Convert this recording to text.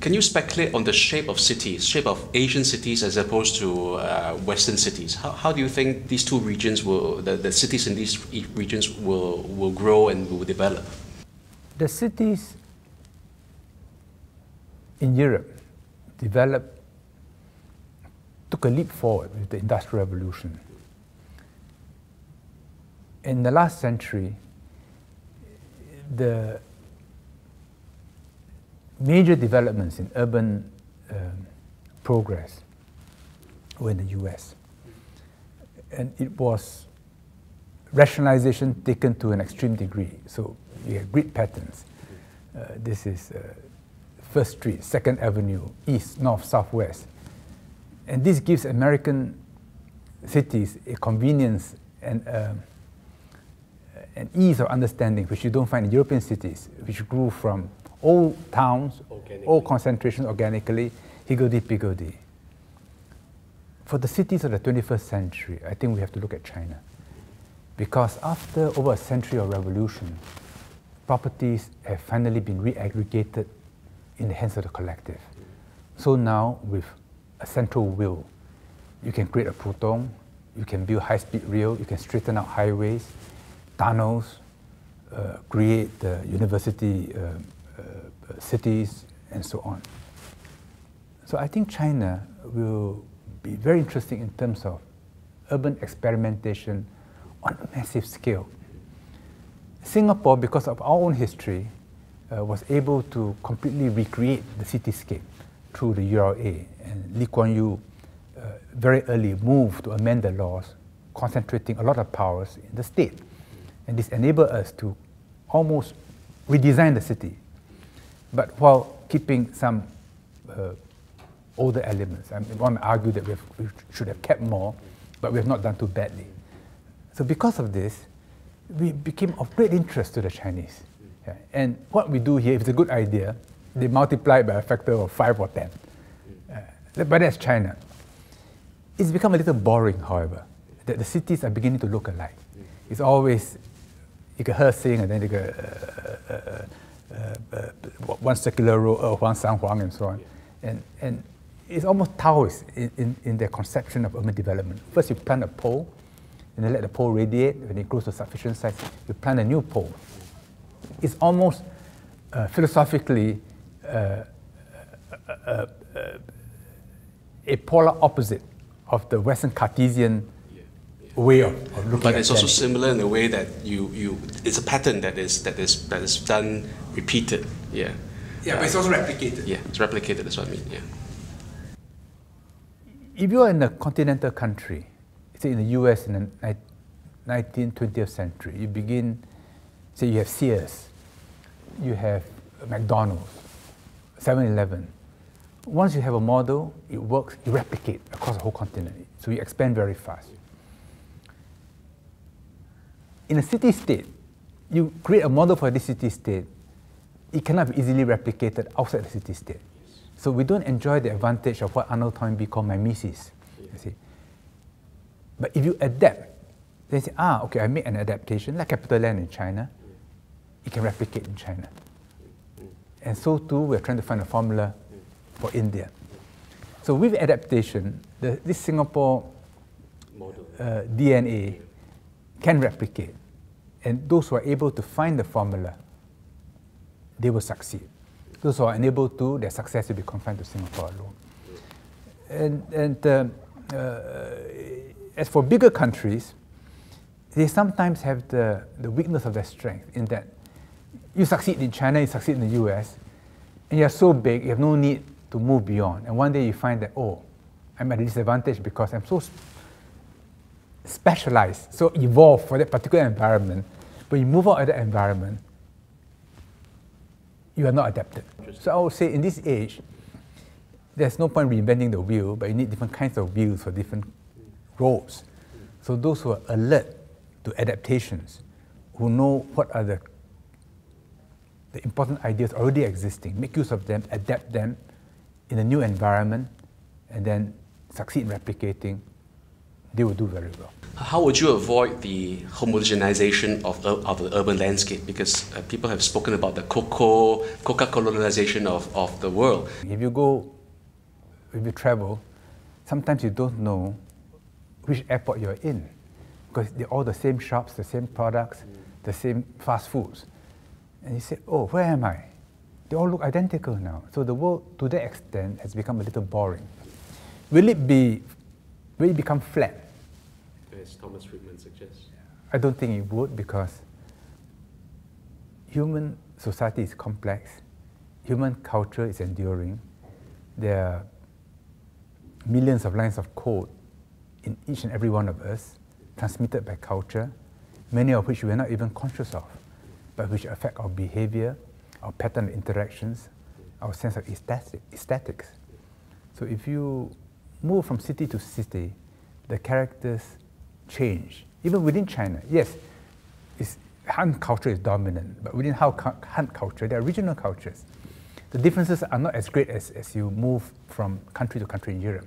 Can you speculate on the shape of cities, shape of Asian cities as opposed to Western cities? How do you think these two regions will, the cities in these regions will grow and will develop? The cities in Europe took a leap forward with the Industrial Revolution. In the last century, the major developments in urban progress were in the US. And it was rationalization taken to an extreme degree. So you have grid patterns. This is First Street, Second Avenue, East, North, Southwest. And this gives American cities a convenience and an ease of understanding, which you don't find in European cities, which grew from old towns, old concentrations organically, higgledy-piggledy. For the cities of the 21st century, I think we have to look at China. Because after over a century of revolution, properties have finally been re-aggregated in the hands of the collective. So now, with a central will, you can create a putong, you can build high-speed rail, you can straighten out highways, tunnels, create university cities, and so on. So I think China will be very interesting in terms of urban experimentation on a massive scale. Singapore, because of our own history, was able to completely recreate the cityscape through the URA. And Lee Kuan Yew very early moved to amend the laws, concentrating a lot of powers in the state. And this enabled us to almost redesign the city, but while keeping some older elements. I mean, one may argue that we should have kept more, but we have not done too badly. So because of this, we became of great interest to the Chinese. Yeah. And what we do here, if it's a good idea, they multiply it by a factor of 5 or 10. But that's China. It's become a little boring, however, that the cities are beginning to look alike. It's always you get her saying, and then you get one circular road, Huang San Huang, and so on. And it's almost Taoist in their conception of urban development. First, you plant a pole, and then let the pole radiate. When it grows to sufficient size, you plant a new pole. It's almost philosophically a polar opposite of the Western Cartesian way of looking but at it's also them. similar in the way that it's a pattern that is done repeated. Yeah. Yeah, but it's also replicated. Yeah, it's replicated. That's what I mean. Yeah. If you are in a continental country, say in the US in the 19th, 20th century, you begin, say you have Sears, you have McDonald's, 7-Eleven. Once you have a model, it works, you replicate across the whole continent. So you expand very fast. In a city-state, you create a model for this city-state, it cannot be easily replicated outside the city-state. So we don't enjoy the advantage of what Arnold Toynbee called mimesis. You see. But if you adapt, then you say, okay, I made an adaptation, like CapitaLand in China, it can replicate in China. And so too, we're trying to find a formula for India. So with adaptation, this Singapore DNA can replicate. And those who are able to find the formula, they will succeed. Those who are unable to, their success will be confined to Singapore alone. And as for bigger countries, they sometimes have the weakness of their strength in that you succeed in China, you succeed in the US, and you're so big, you have no need to move beyond. And one day you find that, I'm at a disadvantage because I'm so specialized, so evolved for that particular environment. When you move out of that environment, you are not adapted. So I would say in this age, there's no point reinventing the wheel, but you need different kinds of wheels for different roles. So those who are alert to adaptations, who know what are the important ideas already existing, make use of them, adapt them in a new environment, and then succeed in replicating, they will do very well. How would you avoid the homogenization of the urban landscape? Because people have spoken about the Coca colonization of the world. If you travel, sometimes you don't know which airport you're in, because they're all the same shops, the same products, the same fast foods. And you say, oh, where am I? They all look identical now. So the world, to that extent, has become a little boring. Will it become flat? As Thomas Friedman suggests. I don't think it would, because human society is complex. Human culture is enduring. There are millions of lines of code in each and every one of us, transmitted by culture, many of which we are not even conscious of, but which affect our behavior, our pattern of interactions, our sense of aesthetics. So if you move from city to city, the characters change. Even within China, yes, Han culture is dominant, but within Han culture, there are regional cultures. The differences are not as great as you move from country to country in Europe.